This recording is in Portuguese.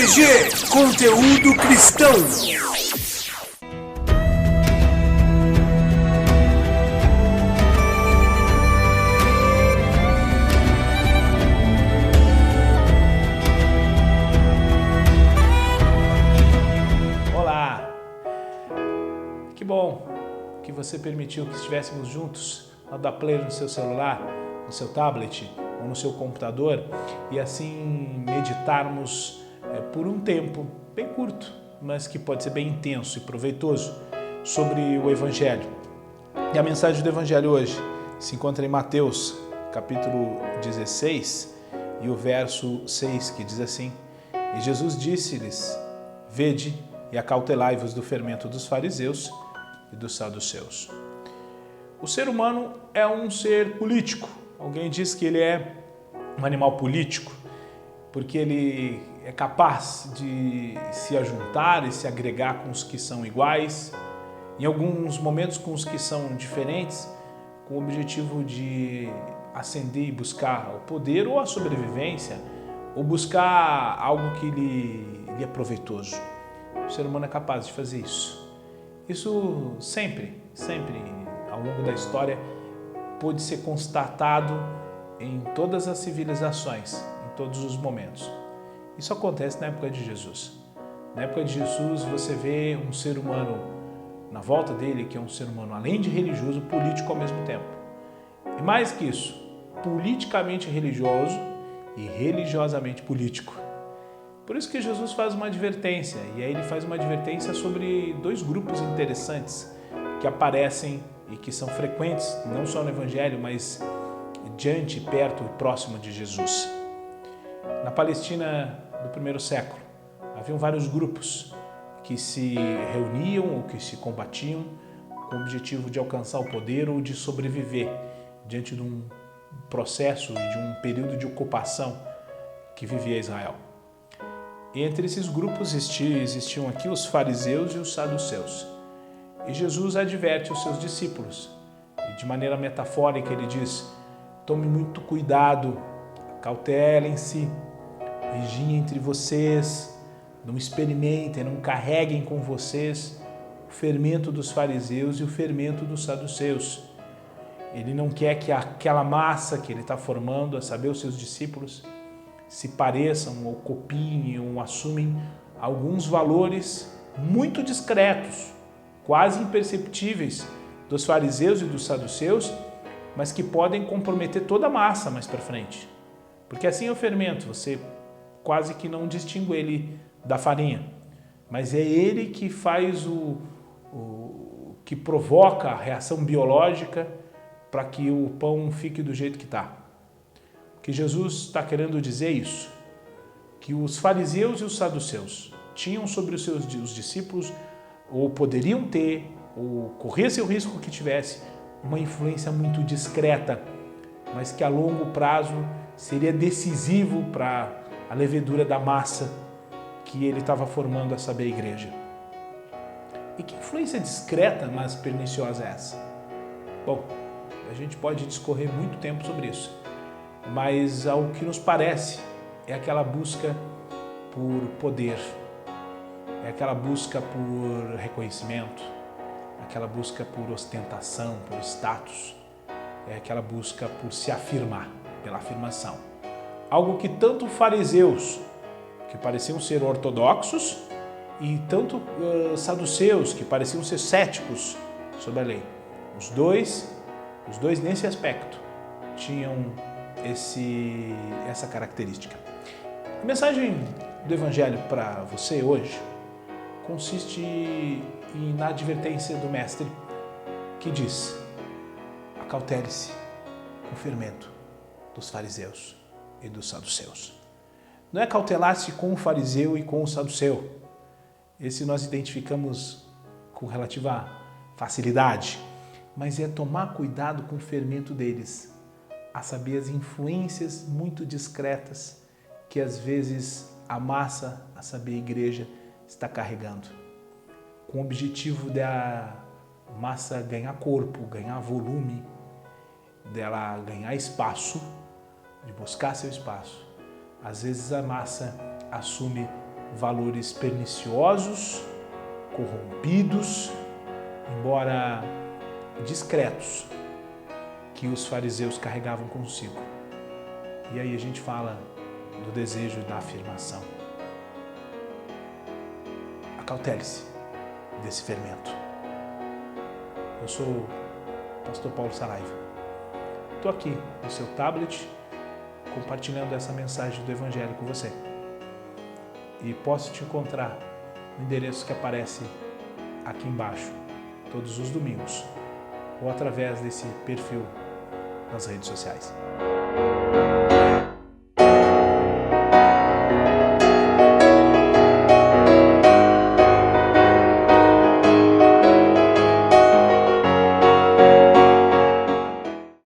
IPG, conteúdo cristão. Olá, que bom que você permitiu que estivéssemos juntos ao dar play no seu celular, no seu tablet ou no seu computador e assim meditarmos por um tempo bem curto, mas que pode ser bem intenso e proveitoso sobre o Evangelho. E a mensagem do Evangelho hoje se encontra em Mateus, capítulo 16 e o verso 6, que diz assim: E Jesus disse-lhes: Vede e acautelai-vos do fermento dos fariseus e dos saduceus. O ser humano é um ser político. Alguém diz que ele é um animal político porque ele é capaz de se ajuntar e se agregar com os que são iguais, em alguns momentos com os que são diferentes, com o objetivo de ascender e buscar o poder ou a sobrevivência, ou buscar algo que lhe é proveitoso. O ser humano é capaz de fazer isso. Isso sempre, ao longo da história, pôde ser constatado em todas as civilizações, em todos os momentos. Isso acontece na época de Jesus. Na época de Jesus, você vê um ser humano na volta dele, que é um ser humano, além de religioso, político ao mesmo tempo. E mais que isso, politicamente religioso e religiosamente político. Por isso que Jesus faz uma advertência, e aí ele faz uma advertência sobre dois grupos interessantes que aparecem e que são frequentes, não só no Evangelho, mas diante, perto e próximo de Jesus. Na Palestina do primeiro século, haviam vários grupos que se reuniam ou que se combatiam com o objetivo de alcançar o poder ou de sobreviver diante de um processo e de um período de ocupação que vivia Israel. E entre esses grupos existiam aqui os fariseus e os saduceus. E Jesus adverte os seus discípulos. E de maneira metafórica ele diz: tome muito cuidado, cautelem-se, vigiem entre vocês, não experimentem, não carreguem com vocês o fermento dos fariseus e o fermento dos saduceus. Ele não quer que aquela massa que ele está formando, a saber, os seus discípulos, se pareçam ou copiem ou assumem alguns valores muito discretos, quase imperceptíveis, dos fariseus e dos saduceus, mas que podem comprometer toda a massa mais para frente. Porque assim é o fermento, você quase que não distingue ele da farinha, mas é ele que faz que provoca a reação biológica para que o pão fique do jeito que está. Que Jesus está querendo dizer isso, que os fariseus e os saduceus tinham sobre os seus discípulos, ou poderiam ter, ou corressem o risco que tivesse, uma influência muito discreta, mas que a longo prazo seria decisivo para a levedura da massa que ele estava formando, a saber, a igreja. E que influência discreta, mas perniciosa é essa? Bom, a gente pode discorrer muito tempo sobre isso, mas ao que nos parece é aquela busca por poder, é aquela busca por reconhecimento, aquela busca por ostentação, por status, é aquela busca por se afirmar, pela afirmação. Algo que tanto fariseus, que pareciam ser ortodoxos, e tanto saduceus, que pareciam ser céticos sobre a lei. Os dois nesse aspecto tinham essa característica. A mensagem do Evangelho para você hoje consiste na advertência do Mestre que diz: acautele-se com o fermento dos fariseus e dos saduceus. Não é cautelar-se com o fariseu e com o saduceu. Esse nós identificamos com relativa facilidade, mas é tomar cuidado com o fermento deles, a saber, as influências muito discretas que às vezes a massa, a saber, a igreja, está carregando, com o objetivo da massa ganhar corpo, ganhar volume, dela ganhar espaço, de buscar seu espaço. Às vezes a massa assume valores perniciosos, corrompidos, embora discretos, que os fariseus carregavam consigo. E aí a gente fala do desejo da afirmação. Acautele-se desse fermento. Eu sou o pastor Paulo Saraiva. Estou aqui no seu tablet, compartilhando essa mensagem do Evangelho com você. E posso te encontrar no endereço que aparece aqui embaixo, todos os domingos, ou através desse perfil nas redes sociais.